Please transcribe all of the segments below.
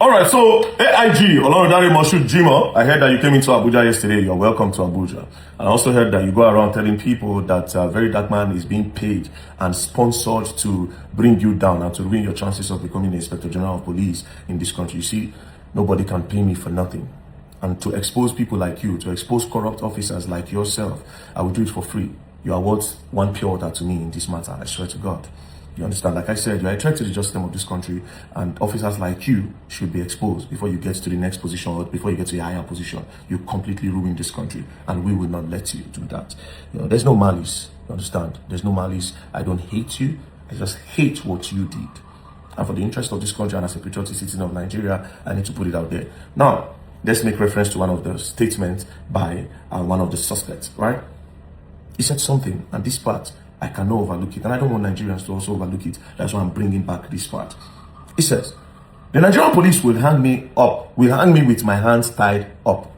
All right, so AIG, JIMOH, I heard that you came into Abuja yesterday. You're welcome to Abuja. And I also heard that you go around telling people that Very Dark Man is being paid and sponsored to bring you down and to ruin your chances of becoming the Inspector General of Police in this country. You see, nobody can pay me for nothing. And to expose people like you, to expose corrupt officers like yourself, I will do it for free. You are worth one pure water to me in this matter, I swear to God. You understand? Like I said, you are a threat to the justice system of this country, and officers like you should be exposed before you get to the next position or before you get to a higher position. You completely ruin this country, and we will not let you do that. You know, there's no malice. You understand? There's no malice. I don't hate you. I just hate what you did. And for the interest of this country and as a patriotic citizen of Nigeria, I need to put it out there. Now, let's make reference to one of the statements by one of the suspects, right? He said something, and this part, I cannot overlook it, and I don't want Nigerians to also overlook it. That's why I'm bringing back this part. He says, the Nigerian police will hang me with my hands tied up.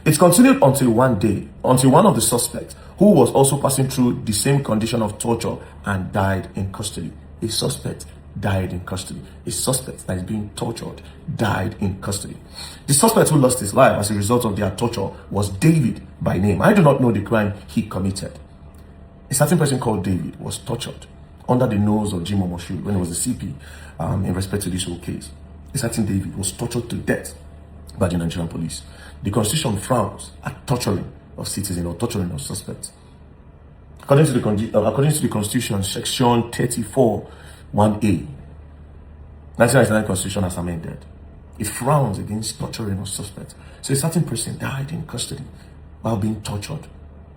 It continued until one of the suspects, who was also passing through the same condition of torture and died in custody. A suspect died in custody. A suspect that is being tortured died in custody. The suspect who lost his life as a result of their torture was David by name. I do not know the crime he committed. A certain person called David was tortured under the nose of JIMOH when he was the CP in respect to this whole case. A certain David was tortured to death by the Nigerian police. The Constitution frowns at torturing of citizens or torturing of suspects. According to the Constitution, Section 34, 1A, 1999 Constitution as amended, it frowns against torturing of suspects. So a certain person died in custody while being tortured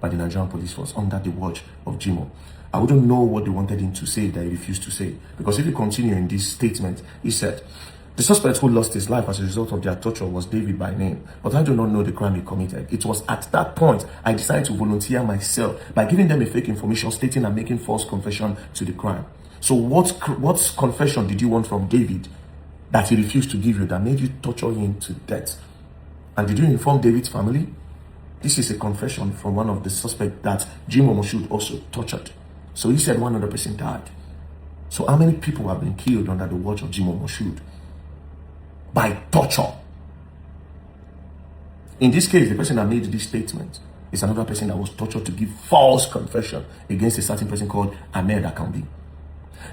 by the Nigerian police force under the watch of JIMOH. I wouldn't know what they wanted him to say that he refused to say. Because if you continue in this statement, he said, the suspect who lost his life as a result of their torture was David by name, but I do not know the crime he committed. It was at that point I decided to volunteer myself by giving them a fake information stating I'm making false confession to the crime. So what confession did you want from David that he refused to give you that made you torture him to death? And did you inform David's family? This is a confession from one of the suspects that JIMOH also tortured. So he said 100% died. So how many people have been killed under the watch of JIMOH? By torture. In this case, the person that made this statement is another person that was tortured to give false confession against a certain person called Ahmed Akambi.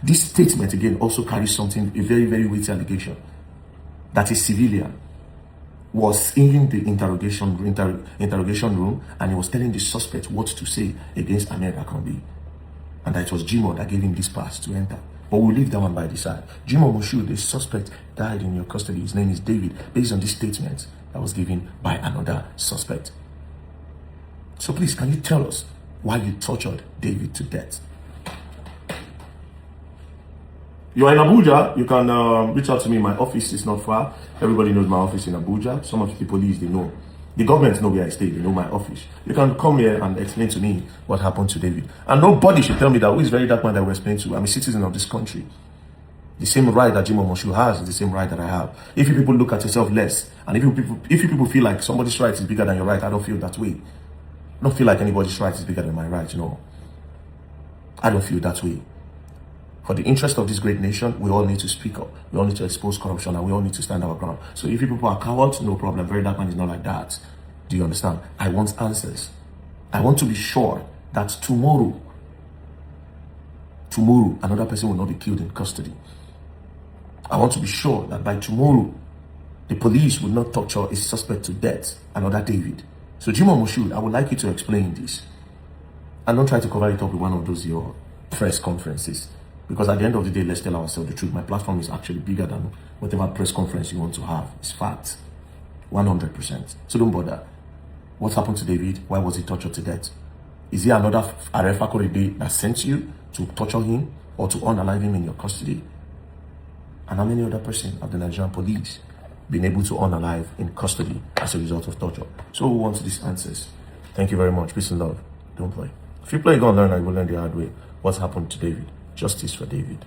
This statement again also carries something, a very, very weighty allegation, that a civilian was in the interrogation room and he was telling the suspect what to say against Ahmed Akambi, and that it was JIMOH that gave him this pass to enter. But we'll leave that one by the side. JIMOH, the suspect, died in your custody. His name is David, based on this statement that was given by another suspect. So please, can you tell us why you tortured David to death? You are in Abuja, you can reach out to me. My office is not far. Everybody knows my office in Abuja. Some of the police, they know. The government know where I stay. They know my office. You can come here and explain to me what happened to David. And nobody should tell me that who is Very Dark Man that we're explaining to. I'm a citizen of this country. The same right that JIMOH has is the same right that I have. If you people look at yourself less, and if you people feel like somebody's right is bigger than your right, I don't feel that way. I don't feel like anybody's right is bigger than my right, you know. I don't feel that way. For the interest of this great nation, we all need to speak up. We all need to expose corruption, and we all need to stand our ground. So if you people are cowards, no problem. Very Dark Man is not like that. Do you understand? I want answers. I want to be sure that tomorrow, another person will not be killed in custody. I want to be sure that by tomorrow, the police will not torture a suspect to death, another David. So JIMOH, I would like you to explain this. And don't try to cover it up with one of those your press conferences. Because at the end of the day, let's tell ourselves the truth. My platform is actually bigger than whatever press conference you want to have. It's fact. 100%. So don't bother. What happened to David? Why was he tortured to death? Is he another Arefa Korede that sent you to torture him or to unalive him in your custody? And how many other persons of the Nigerian police been able to unalive in custody as a result of torture? So who wants these answers? Thank you very much. Peace and love. Don't play. If you play, you're going to learn and you will learn the hard way. What's happened to David? Justice for David.